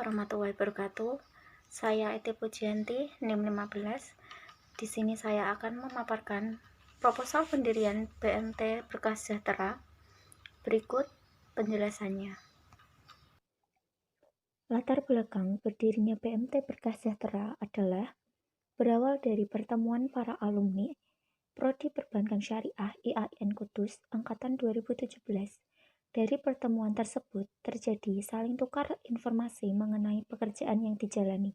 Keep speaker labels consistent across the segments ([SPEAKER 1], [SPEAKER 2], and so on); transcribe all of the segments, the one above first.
[SPEAKER 1] warahmatullahi wabarakatuh. Saya Eti Pujianti, NIM 15. Di sini saya akan memaparkan proposal pendirian BMT Berkah Sejahtera. Berikut penjelasannya. Latar belakang berdirinya BMT Berkah Sejahtera adalah berawal dari pertemuan para alumni Prodi Perbankan Syariah IAIN Kudus Angkatan 2017. Dari pertemuan tersebut terjadi saling tukar informasi mengenai pekerjaan yang dijalani.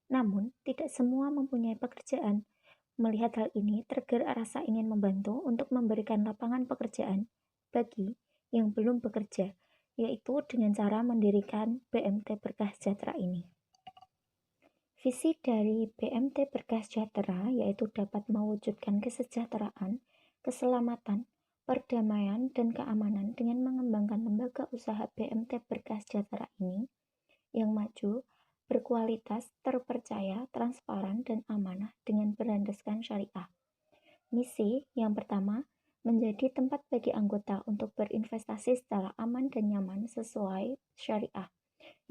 [SPEAKER 1] Namun, tidak semua mempunyai pekerjaan. Melihat hal ini, tergerak rasa ingin membantu untuk memberikan lapangan pekerjaan bagi yang belum bekerja, yaitu dengan cara mendirikan BMT Berkah Sejahtera ini. Visi dari BMT Berkah Sejahtera yaitu dapat mewujudkan kesejahteraan, keselamatan, perdamaian, dan keamanan dengan mengembangkan lembaga usaha BMT Berkah Sejahtera ini yang maju, berkualitas, terpercaya, transparan, dan amanah dengan berlandaskan syariah. Misi yang pertama, menjadi tempat bagi anggota untuk berinvestasi secara aman dan nyaman sesuai syariah.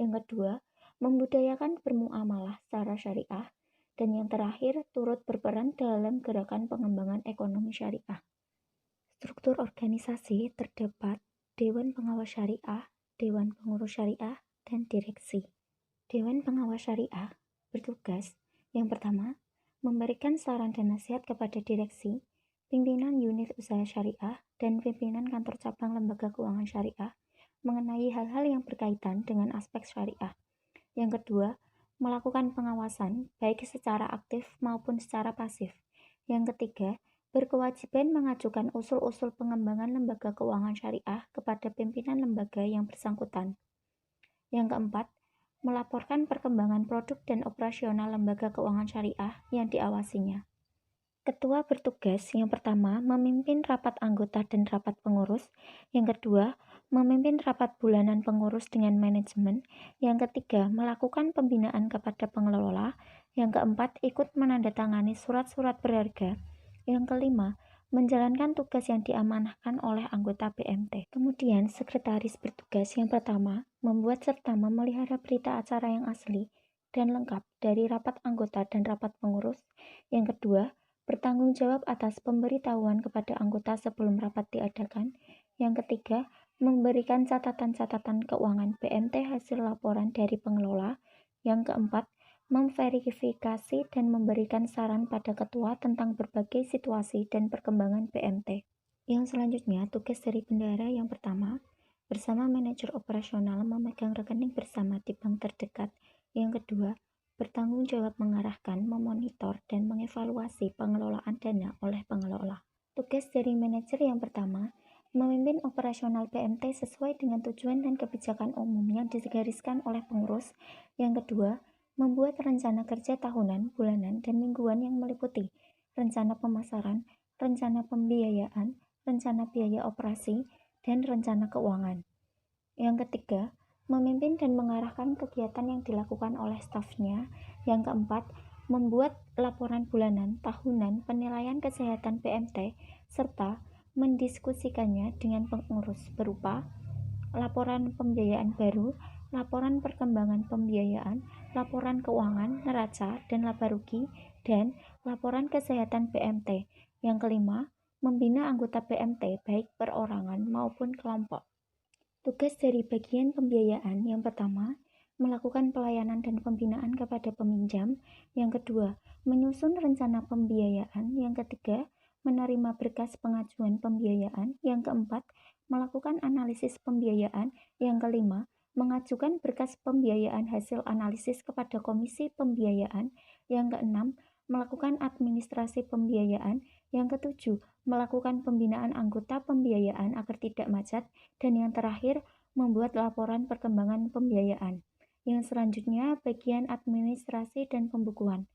[SPEAKER 1] Yang kedua, membudayakan bermuamalah secara syariah. Dan yang terakhir, turut berperan dalam gerakan pengembangan ekonomi syariah. Struktur organisasi terdapat Dewan Pengawas Syariah, Dewan Pengurus Syariah, dan Direksi. Dewan Pengawas Syariah bertugas yang pertama, memberikan saran dan nasihat kepada direksi, pimpinan unit usaha syariah, dan pimpinan kantor cabang lembaga keuangan syariah mengenai hal-hal yang berkaitan dengan aspek syariah. Yang kedua, melakukan pengawasan baik secara aktif maupun secara pasif. Yang ketiga, berkewajiban mengajukan usul-usul pengembangan lembaga keuangan syariah kepada pimpinan lembaga yang bersangkutan. Yang keempat, melaporkan perkembangan produk dan operasional lembaga keuangan syariah yang diawasinya. Ketua bertugas yang pertama memimpin rapat anggota dan rapat pengurus, yang kedua memimpin rapat bulanan pengurus dengan manajemen, yang ketiga melakukan pembinaan kepada pengelola, yang keempat ikut menandatangani surat-surat berharga, yang kelima menjalankan tugas yang diamanahkan oleh anggota BMT. Kemudian sekretaris bertugas yang pertama membuat serta memelihara berita acara yang asli dan lengkap dari rapat anggota dan rapat pengurus, yang kedua bertanggung jawab atas pemberitahuan kepada anggota sebelum rapat diadakan. Yang ketiga, memberikan catatan-catatan keuangan BMT hasil laporan dari pengelola. Yang keempat, memverifikasi dan memberikan saran pada ketua tentang berbagai situasi dan perkembangan BMT. Yang selanjutnya, tugas dari bendahara yang pertama, bersama manajer operasional memegang rekening bersama di bank terdekat. Yang kedua, bertanggung jawab mengarahkan, memonitor, dan mengevaluasi pengelolaan dana oleh pengelola. Tugas dari manajer yang pertama, memimpin operasional BMT sesuai dengan tujuan dan kebijakan umum yang digariskan oleh pengurus. Yang kedua, membuat rencana kerja tahunan, bulanan, dan mingguan yang meliputi rencana pemasaran, rencana pembiayaan, rencana biaya operasi, dan rencana keuangan. Yang ketiga, memimpin dan mengarahkan kegiatan yang dilakukan oleh stafnya. Yang keempat, membuat laporan bulanan, tahunan, penilaian kesehatan BMT, serta mendiskusikannya dengan pengurus berupa laporan pembiayaan baru, laporan perkembangan pembiayaan, laporan keuangan, neraca, dan laba rugi, dan laporan kesehatan BMT. Yang kelima, membina anggota BMT baik perorangan maupun kelompok. Tugas dari bagian pembiayaan yang pertama, melakukan pelayanan dan pembinaan kepada peminjam. Yang kedua, menyusun rencana pembiayaan. Yang ketiga, menerima berkas pengajuan pembiayaan. Yang keempat, melakukan analisis pembiayaan. Yang kelima, mengajukan berkas pembiayaan hasil analisis kepada komisi pembiayaan. Yang keenam, melakukan administrasi pembiayaan. Yang ketujuh, melakukan pembinaan anggota pembiayaan agar tidak macet. Dan yang terakhir, membuat laporan perkembangan pembiayaan. Yang selanjutnya, bagian administrasi dan pembukuan.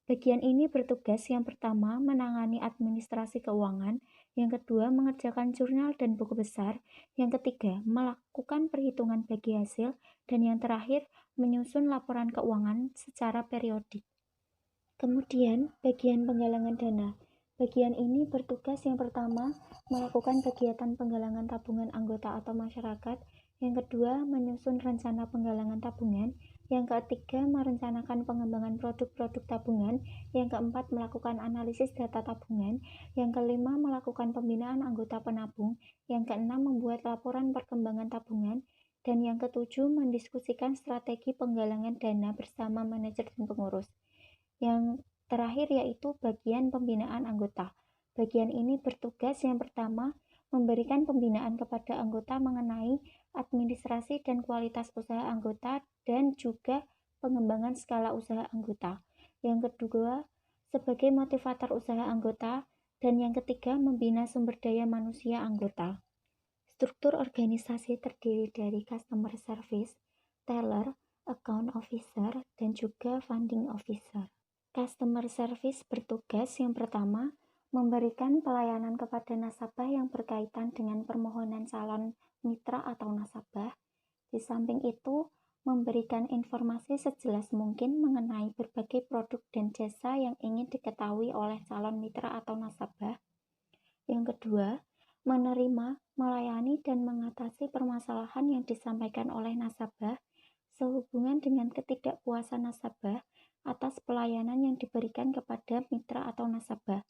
[SPEAKER 1] Bagian ini bertugas yang pertama menangani administrasi keuangan, yang kedua mengerjakan jurnal dan buku besar, yang ketiga melakukan perhitungan bagi hasil, dan yang terakhir menyusun laporan keuangan secara periodik. Kemudian bagian penggalangan dana. Bagian ini bertugas yang pertama melakukan kegiatan penggalangan tabungan anggota atau masyarakat, Yang kedua, menyusun rencana penggalangan tabungan. Yang ketiga, merencanakan pengembangan produk-produk tabungan. Yang keempat, melakukan analisis data tabungan. Yang kelima, melakukan pembinaan anggota penabung. Yang keenam, membuat laporan perkembangan tabungan. Dan yang ketujuh, mendiskusikan strategi penggalangan dana bersama manajer dan pengurus. Yang terakhir yaitu bagian pembinaan anggota. Bagian ini bertugas yang pertama, memberikan pembinaan kepada anggota mengenai administrasi dan kualitas usaha anggota dan juga pengembangan skala usaha anggota. Yang kedua, sebagai motivator usaha anggota. Dan yang ketiga, membina sumber daya manusia anggota. Struktur organisasi terdiri dari customer service, teller, account officer, dan juga funding officer. Customer service bertugas yang pertama, memberikan pelayanan kepada nasabah yang berkaitan dengan permohonan calon mitra atau nasabah. Di samping itu, memberikan informasi sejelas mungkin mengenai berbagai produk dan jasa yang ingin diketahui oleh calon mitra atau nasabah. Yang kedua, menerima, melayani, dan mengatasi permasalahan yang disampaikan oleh nasabah sehubungan dengan ketidakpuasan nasabah atas pelayanan yang diberikan kepada mitra atau nasabah.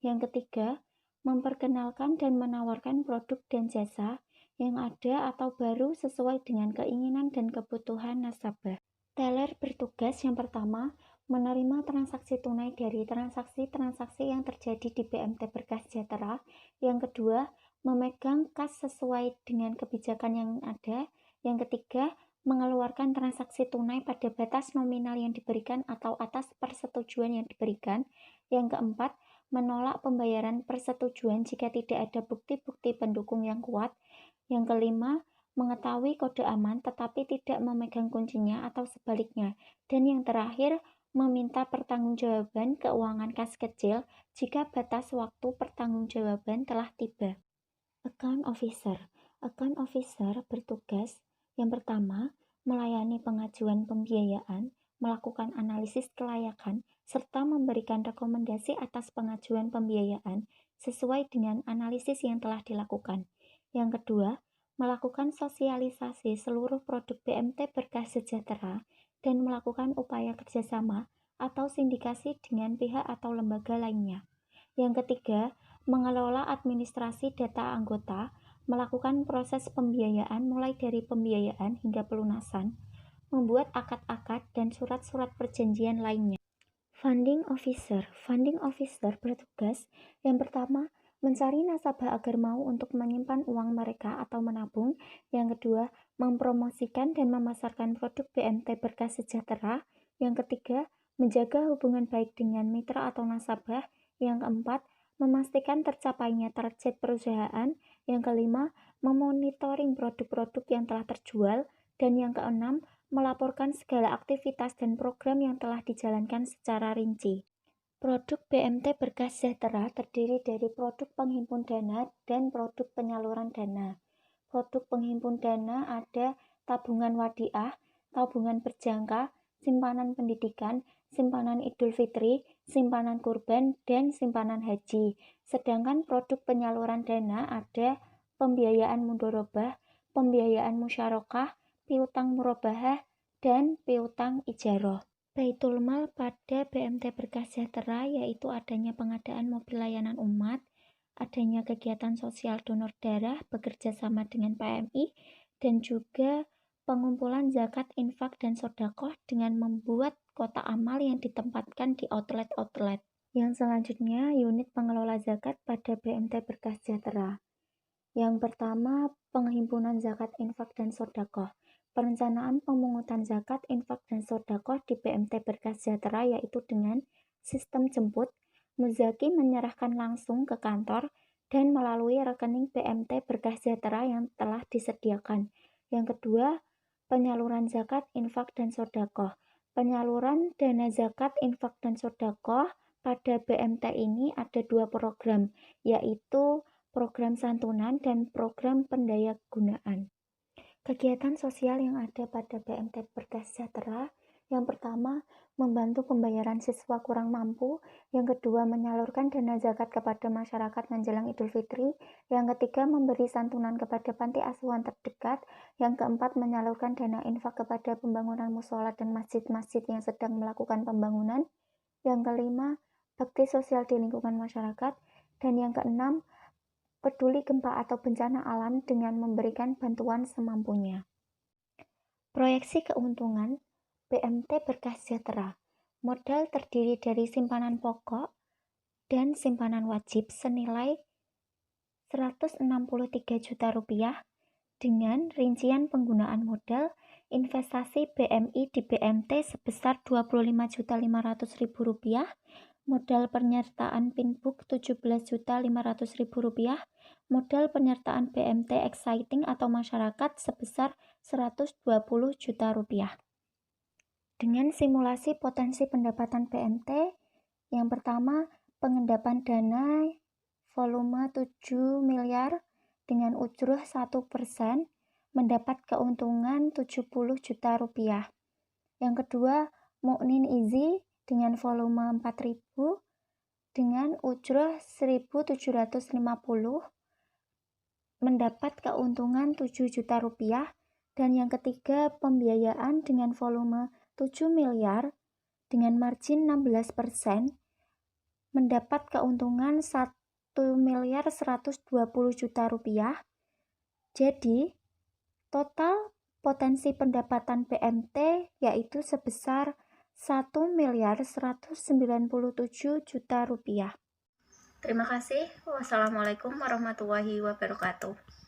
[SPEAKER 1] Yang ketiga, memperkenalkan dan menawarkan produk dan jasa yang ada atau baru sesuai dengan keinginan dan kebutuhan nasabah. Teller bertugas yang pertama, menerima transaksi tunai dari transaksi-transaksi yang terjadi di BMT Berkah Sejahtera. Yang kedua, memegang kas sesuai dengan kebijakan yang ada. Yang ketiga, mengeluarkan transaksi tunai pada batas nominal yang diberikan atau atas persetujuan yang diberikan. Yang keempat, menolak pembayaran persetujuan jika tidak ada bukti-bukti pendukung yang kuat. Yang kelima, mengetahui kode aman tetapi tidak memegang kuncinya atau sebaliknya. Dan yang terakhir, meminta pertanggungjawaban keuangan kas kecil jika batas waktu pertanggungjawaban telah tiba. Account Officer. Account Officer bertugas yang pertama, melayani pengajuan pembiayaan, melakukan analisis kelayakan, serta memberikan rekomendasi atas pengajuan pembiayaan sesuai dengan analisis yang telah dilakukan. Yang kedua, melakukan sosialisasi seluruh produk BMT Berkah Sejahtera dan melakukan upaya kerjasama atau sindikasi dengan pihak atau lembaga lainnya. Yang ketiga, mengelola administrasi data anggota, melakukan proses pembiayaan mulai dari pembiayaan hingga pelunasan, membuat akad-akad dan surat-surat perjanjian lainnya. Funding Officer. Funding Officer bertugas yang pertama, mencari nasabah agar mau untuk menyimpan uang mereka atau menabung. Yang kedua, mempromosikan dan memasarkan produk BMT Berkah Sejahtera. Yang ketiga, menjaga hubungan baik dengan mitra atau nasabah. Yang keempat, memastikan tercapainya target perusahaan. Yang kelima, memonitoring produk-produk yang telah terjual. Dan yang keenam, melaporkan segala aktivitas dan program yang telah dijalankan secara rinci. Produk BMT Berkah Sejahtera terdiri dari produk penghimpun dana dan produk penyaluran dana. Produk penghimpun dana ada tabungan wadiah, tabungan berjangka, simpanan pendidikan, simpanan Idul Fitri, simpanan kurban, dan simpanan haji. Sedangkan produk penyaluran dana ada pembiayaan mudharabah, pembiayaan musyarakah, piutang murabahah, dan piutang ijaroh. Baitul Mal pada BMT Berkah Sejahtera yaitu adanya pengadaan mobil layanan umat, adanya kegiatan sosial donor darah bekerja sama dengan PMI, dan juga pengumpulan zakat, infak, dan sodakoh dengan membuat kotak amal yang ditempatkan di outlet-outlet. Yang selanjutnya, unit pengelola zakat pada BMT Berkah Sejahtera. Yang pertama, penghimpunan zakat, infak, dan sodakoh. Perencanaan pemungutan zakat, infak, dan sodakoh di BMT Berkah Sejahtera yaitu dengan sistem jemput, muzaki menyerahkan langsung ke kantor, dan melalui rekening BMT Berkah Sejahtera yang telah disediakan. Yang kedua, penyaluran zakat, infak, dan sodakoh. Penyaluran dana zakat, infak, dan sodakoh pada BMT ini ada dua program, yaitu program santunan dan program pendayagunaan. Kegiatan sosial yang ada pada BMT Berkah Sejahtera, yang pertama, membantu pembayaran siswa kurang mampu. Yang kedua, menyalurkan dana zakat kepada masyarakat menjelang Idul Fitri. Yang ketiga, memberi santunan kepada panti asuhan terdekat. Yang keempat, menyalurkan dana infak kepada pembangunan mushola dan masjid-masjid yang sedang melakukan pembangunan. Yang kelima, bakti sosial di lingkungan masyarakat. Dan yang keenam, peduli gempa atau bencana alam dengan memberikan bantuan semampunya. Proyeksi keuntungan PMT Berkah Sejahtera. Modal terdiri dari simpanan pokok dan simpanan wajib senilai Rp163 juta dengan rincian penggunaan modal investasi BMI di BMT sebesar Rp25.500.000, modal penyertaan Pinbook Rp17.500.000, modal penyertaan BMT Exciting atau masyarakat sebesar Rp120 juta. Dengan simulasi potensi pendapatan PMT, yang pertama, pengendapan dana volume 7 miliar dengan ujrah 1% mendapat keuntungan Rp70 juta. Yang kedua, Muknin Easy dengan volume 4.000 dengan ujrah 1.750 mendapat keuntungan Rp7 juta. Dan yang ketiga, pembiayaan dengan volume 7 miliar dengan margin 16% mendapat keuntungan Rp1.120 juta. Jadi, total potensi pendapatan PMT yaitu sebesar Rp1.197 juta. Terima kasih. Wassalamualaikum warahmatullahi wabarakatuh.